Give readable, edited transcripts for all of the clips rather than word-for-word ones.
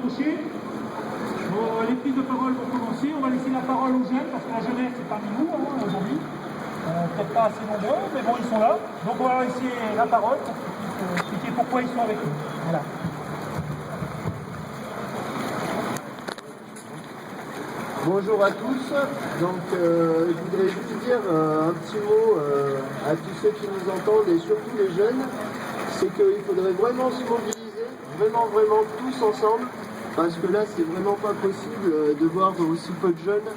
approcher. Les prises de parole vont commencer. On va laisser la parole aux jeunes, parce que la jeunesse est parmi nous aujourd'hui. Peut-être pas assez nombreux, mais bon, ils sont là. Donc on va leur laisser la parole pour qu'ils puissent expliquer pourquoi ils sont avec nous. Voilà. Bonjour à tous. Donc je voudrais juste dire un petit mot à tous ceux qui nous entendent et surtout les jeunes. C'est qu'il faudrait vraiment se mobiliser, vraiment tous ensemble. Parce que là, c'est vraiment pas possible de voir aussi peu de jeunes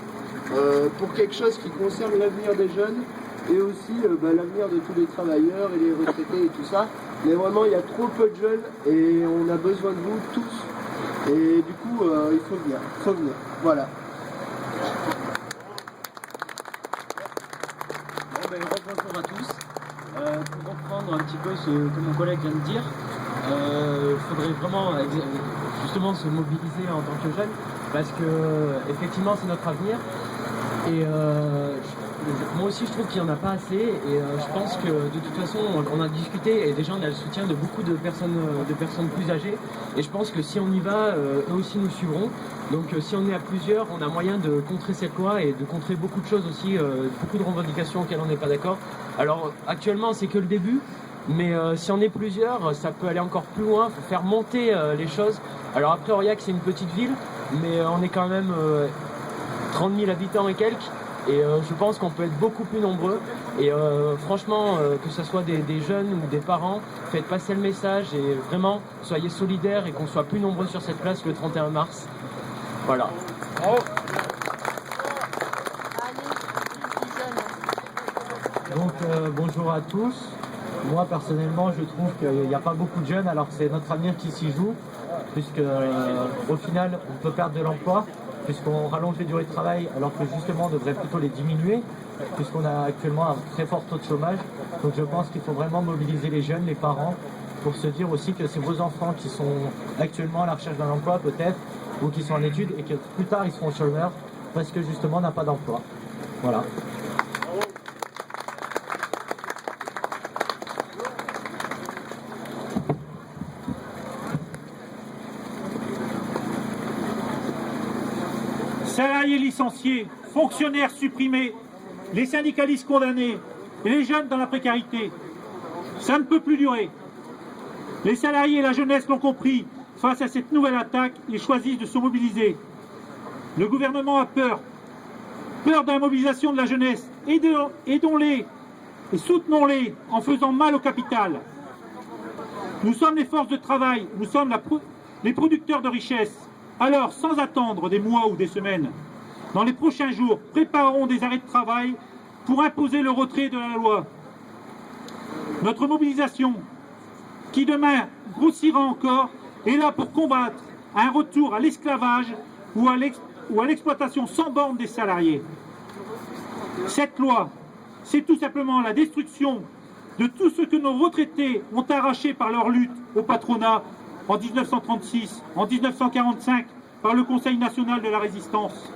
pour quelque chose qui concerne l'avenir des jeunes et aussi l'avenir de tous les travailleurs et les retraités et tout ça. Mais vraiment, il y a trop peu de jeunes et on a besoin de vous tous. Et du coup, il faut venir. Voilà. Bonjour à tous. Pour reprendre un petit peu ce que mon collègue vient de dire, il faudrait vraiment justement se mobiliser en tant que jeune parce que effectivement c'est notre avenir et moi aussi je trouve qu'il n'y en a pas assez et je pense que de toute façon on a discuté et déjà on a le soutien de beaucoup de personnes plus âgées et je pense que si on y va, eux aussi nous suivront. Donc si on est à plusieurs, on a moyen de contrer cette loi et de contrer beaucoup de choses aussi, beaucoup de revendications auxquelles on n'est pas d'accord. Alors actuellement c'est que le début, mais si on est plusieurs, ça peut aller encore plus loin, il faut faire monter les choses. Alors après Aurillac c'est une petite ville, mais on est quand même 30 000 habitants et quelques, et je pense qu'on peut être beaucoup plus nombreux. Et franchement, que ce soit des jeunes ou des parents, faites passer le message et vraiment soyez solidaires et qu'on soit plus nombreux sur cette place le 31 mars. Voilà. Donc bonjour à tous. Moi personnellement je trouve qu'il n'y a pas beaucoup de jeunes alors que c'est notre avenir qui s'y joue puisque au final on peut perdre de l'emploi puisqu'on rallonge les durées de travail alors que justement on devrait plutôt les diminuer puisqu'on a actuellement un très fort taux de chômage. Donc je pense qu'il faut vraiment mobiliser les jeunes, les parents pour se dire aussi que c'est vos enfants qui sont actuellement à la recherche d'un emploi peut-être ou qui sont en études et que plus tard ils seront chômeurs parce que justement on n'a pas d'emploi. Voilà. Salariés licenciés, fonctionnaires supprimés, les syndicalistes condamnés et les jeunes dans la précarité. Ça ne peut plus durer. Les salariés et la jeunesse l'ont compris. Face à cette nouvelle attaque, ils choisissent de se mobiliser. Le gouvernement a peur. Peur de la mobilisation de la jeunesse. Aidons-les et soutenons-les en faisant mal au capital. Nous sommes les forces de travail, nous sommes les producteurs de richesse. Alors, sans attendre des mois ou des semaines, dans les prochains jours, préparons des arrêts de travail pour imposer le retrait de la loi. Notre mobilisation, qui demain grossira encore, est là pour combattre un retour à l'esclavage ou à l'exploitation sans borne des salariés. Cette loi, c'est tout simplement la destruction de tout ce que nos retraités ont arraché par leur lutte au patronat en 1936, en 1945, par le Conseil national de la résistance.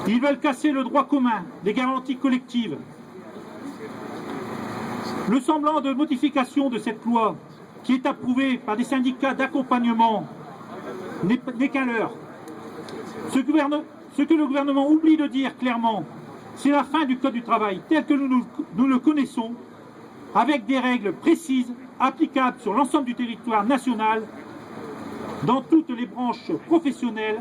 Ils veulent casser le droit commun, les garanties collectives. Le semblant de modification de cette loi, qui est approuvée par des syndicats d'accompagnement, n'est qu'un leurre. Ce que le gouvernement oublie de dire clairement, c'est la fin du Code du travail tel que nous le connaissons, avec des règles précises, applicables sur l'ensemble du territoire national, dans toutes les branches professionnelles,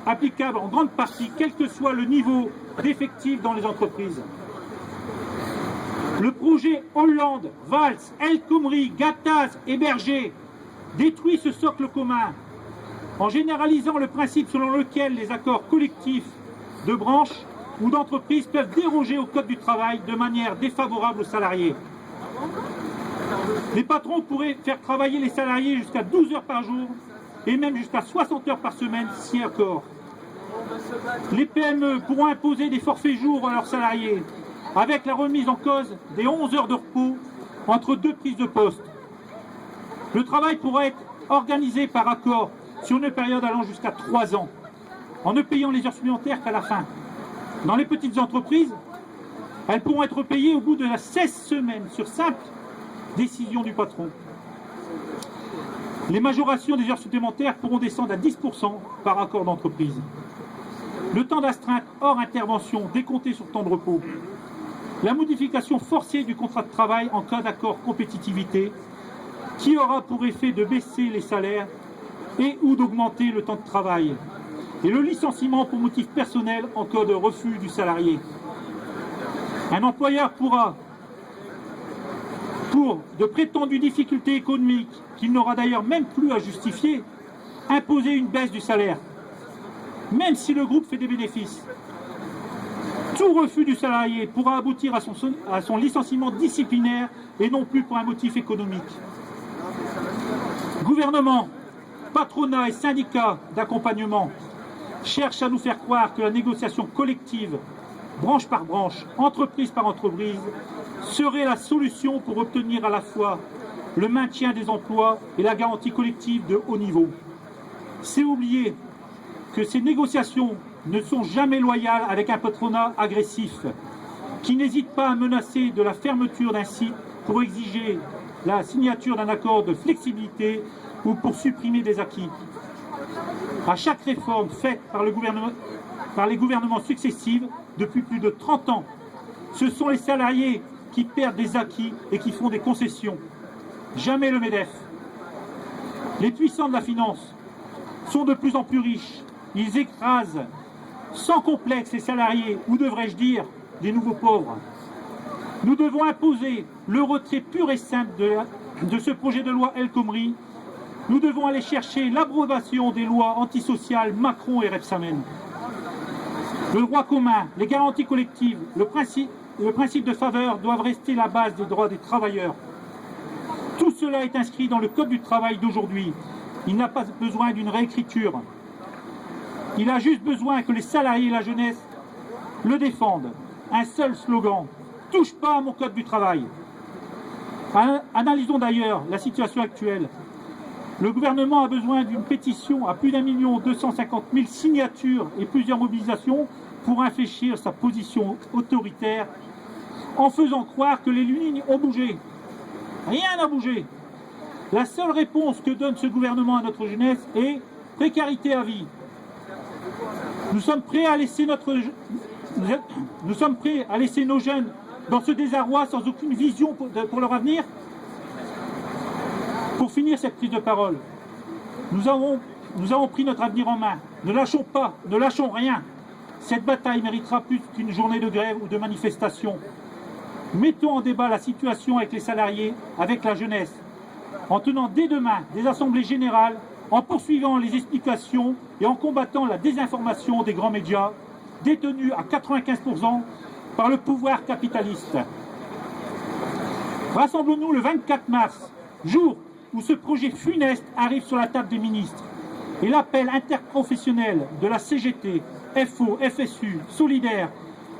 applicables en grande partie, quel que soit le niveau d'effectifs dans les entreprises. Le projet Hollande, Valls, El Khomri, Gattaz et Berger détruit ce socle commun en généralisant le principe selon lequel les accords collectifs de branche ou d'entreprise peuvent déroger au Code du travail de manière défavorable aux salariés. Les patrons pourraient faire travailler les salariés jusqu'à 12 heures par jour et même jusqu'à 60 heures par semaine si encore. Les PME pourront imposer des forfaits jours à leurs salariés avec la remise en cause des 11 heures de repos entre deux prises de poste. Le travail pourra être organisé par accord sur une période allant jusqu'à 3 ans, en ne payant les heures supplémentaires qu'à la fin. Dans les petites entreprises, elles pourront être payées au bout de 16 semaines sur simple décision du patron. Les majorations des heures supplémentaires pourront descendre à 10% par accord d'entreprise. Le temps d'astreinte hors intervention décompté sur temps de repos. La modification forcée du contrat de travail en cas d'accord compétitivité qui aura pour effet de baisser les salaires et ou d'augmenter le temps de travail. Et le licenciement pour motif personnel en cas de refus du salarié. Un employeur pourra, pour de prétendues difficultés économiques qu'il n'aura d'ailleurs même plus à justifier, imposer une baisse du salaire, même si le groupe fait des bénéfices. Tout refus du salarié pourra aboutir à son licenciement disciplinaire et non plus pour un motif économique. Gouvernement, patronat et syndicats d'accompagnement cherchent à nous faire croire que la négociation collective, branche par branche, entreprise par entreprise, serait la solution pour obtenir à la fois le maintien des emplois et la garantie collective de haut niveau. C'est oublier que ces négociations ne sont jamais loyales avec un patronat agressif, qui n'hésite pas à menacer de la fermeture d'un site pour exiger la signature d'un accord de flexibilité ou pour supprimer des acquis. À chaque réforme faite par les gouvernements successifs depuis plus de 30 ans, ce sont les salariés qui perdent des acquis et qui font des concessions. Jamais le MEDEF. Les puissants de la finance sont de plus en plus riches. Ils écrasent sans complexe les salariés, ou devrais-je dire, les nouveaux pauvres. Nous devons imposer le retrait pur et simple de ce projet de loi El Khomri. Nous devons aller chercher l'abrogation des lois antisociales Macron et Rebsamen. Le droit commun, les garanties collectives, le principe de faveur doivent rester la base des droits des travailleurs. Tout cela est inscrit dans le Code du travail d'aujourd'hui. Il n'a pas besoin d'une réécriture. Il a juste besoin que les salariés et la jeunesse le défendent. Un seul slogan, « Touche pas à mon Code du travail ». Analysons d'ailleurs la situation actuelle. Le gouvernement a besoin d'une pétition à plus d'1,250,000 signatures et plusieurs mobilisations pour infléchir sa position autoritaire en faisant croire que les lignes ont bougé. Rien n'a bougé. La seule réponse que donne ce gouvernement à notre jeunesse est précarité à vie. Nous sommes prêts à laisser nos jeunes dans ce désarroi sans aucune vision pour leur avenir. Pour finir cette prise de parole, nous avons pris notre avenir en main. Ne lâchons pas, ne lâchons rien. Cette bataille méritera plus qu'une journée de grève ou de manifestation. Mettons en débat la situation avec les salariés, avec la jeunesse, en tenant dès demain des assemblées générales, en poursuivant les explications et en combattant la désinformation des grands médias, détenus à 95% par le pouvoir capitaliste. Rassemblons-nous le 24 mars, jour où ce projet funeste arrive sur la table des ministres, et l'appel interprofessionnel de la CGT, FO, FSU, Solidaire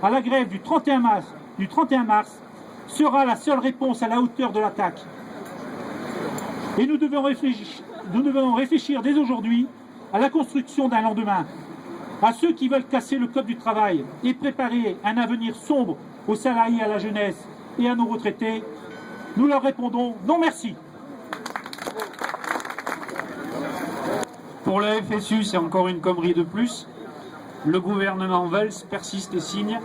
à la grève du 31 mars sera la seule réponse à la hauteur de l'attaque. Et nous devons réfléchir dès aujourd'hui à la construction d'un lendemain, à ceux qui veulent casser le code du travail et préparer un avenir sombre aux salariés, à la jeunesse et à nos retraités. Nous leur répondons non merci. Pour la FSU, c'est encore une connerie de plus. Le gouvernement Valls persiste et signe.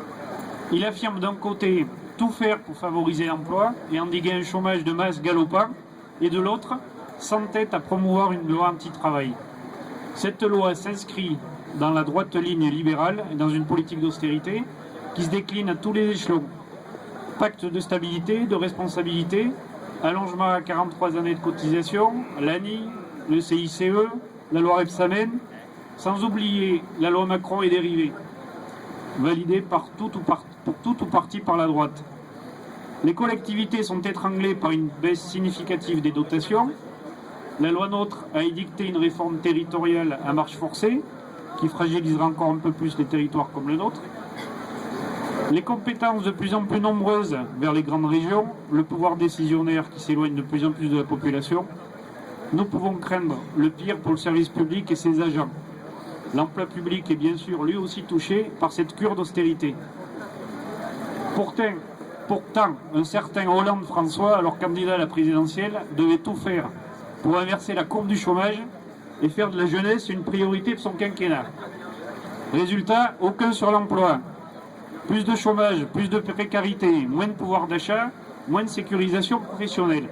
Il affirme d'un côté tout faire pour favoriser l'emploi et endiguer un chômage de masse galopant, et de l'autre, s'entête à promouvoir une loi anti-travail. Cette loi s'inscrit dans la droite ligne libérale et dans une politique d'austérité qui se décline à tous les échelons. Pacte de stabilité, de responsabilité, allongement à 43 années de cotisation, l'ANI, le CICE, la loi Rebsamen, sans oublier la loi Macron et dérivée, validée pour tout ou partie par la droite. Les collectivités sont étranglées par une baisse significative des dotations. La loi NOTRe a édicté une réforme territoriale à marche forcée, qui fragilisera encore un peu plus les territoires comme le nôtre. Les compétences de plus en plus nombreuses vers les grandes régions, le pouvoir décisionnaire qui s'éloigne de plus en plus de la population. Nous pouvons craindre le pire pour le service public et ses agents. L'emploi public est bien sûr lui aussi touché par cette cure d'austérité. Pourtant, un certain Hollande François, alors candidat à la présidentielle, devait tout faire pour inverser la courbe du chômage et faire de la jeunesse une priorité de son quinquennat. Résultat, aucun sur l'emploi. Plus de chômage, plus de précarité, moins de pouvoir d'achat, moins de sécurisation professionnelle.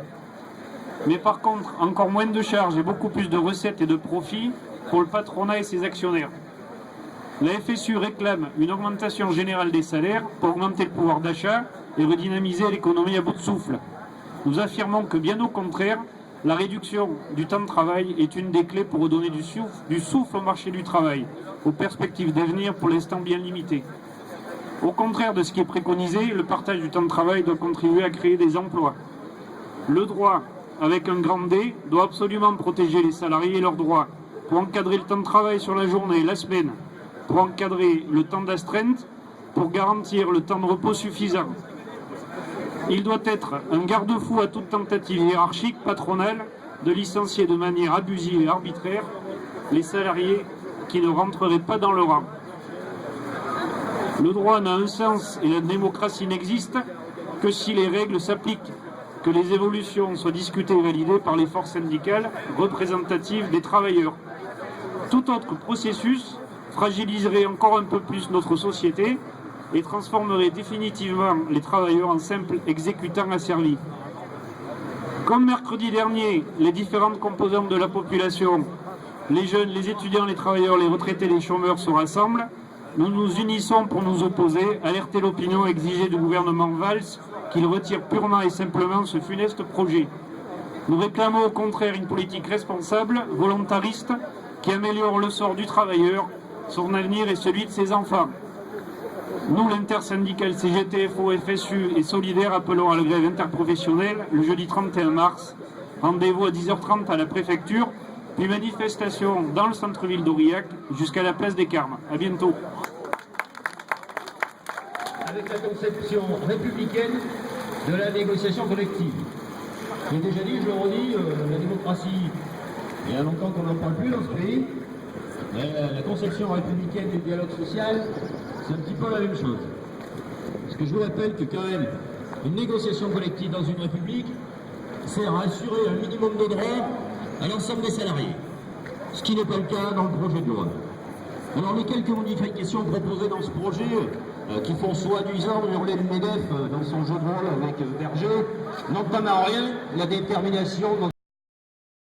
Mais par contre, encore moins de charges et beaucoup plus de recettes et de profits pour le patronat et ses actionnaires. La FSU réclame une augmentation générale des salaires pour augmenter le pouvoir d'achat et redynamiser l'économie à bout de souffle. Nous affirmons que bien au contraire, la réduction du temps de travail est une des clés pour redonner du souffle au marché du travail, aux perspectives d'avenir pour l'instant bien limitées. Au contraire de ce qui est préconisé, le partage du temps de travail doit contribuer à créer des emplois. Le droit, avec un grand D, doit absolument protéger les salariés et leurs droits, pour encadrer le temps de travail sur la journée, la semaine, pour encadrer le temps d'astreinte, pour garantir le temps de repos suffisant. Il doit être un garde-fou à toute tentative hiérarchique patronale de licencier de manière abusive et arbitraire les salariés qui ne rentreraient pas dans le rang. Le droit n'a un sens et la démocratie n'existe que si les règles s'appliquent, que les évolutions soient discutées et validées par les forces syndicales représentatives des travailleurs. Tout autre processus fragiliserait encore un peu plus notre société et transformerait définitivement les travailleurs en simples exécutants asservis. Comme mercredi dernier, les différentes composantes de la population, les jeunes, les étudiants, les travailleurs, les retraités, les chômeurs se rassemblent, nous nous unissons pour nous opposer, alerter l'opinion et exiger du gouvernement Valls qu'il retire purement et simplement ce funeste projet. Nous réclamons au contraire une politique responsable, volontariste, qui améliore le sort du travailleur, son avenir et celui de ses enfants. Nous, l'intersyndicale CGT-FO, FSU et Solidaire, appelons à la grève interprofessionnelle le jeudi 31 mars. Rendez-vous à 10h30 à la préfecture, puis manifestation dans le centre-ville d'Aurillac jusqu'à la place des Carmes. À bientôt. Avec la conception républicaine de la négociation collective. J'ai déjà dit, je le redis, la démocratie, il y a longtemps qu'on n'en parle plus dans ce pays. La conception républicaine du dialogue social, c'est un petit peu la même chose. Parce que je vous rappelle que quand même, une négociation collective dans une république sert à assurer un minimum de droits à l'ensemble des salariés. Ce qui n'est pas le cas dans le projet de loi. Alors les quelques modifications proposées dans ce projet, qui font soi-disant hurler le MEDEF dans son jeu de rôle avec Berger, n'entament en rien la détermination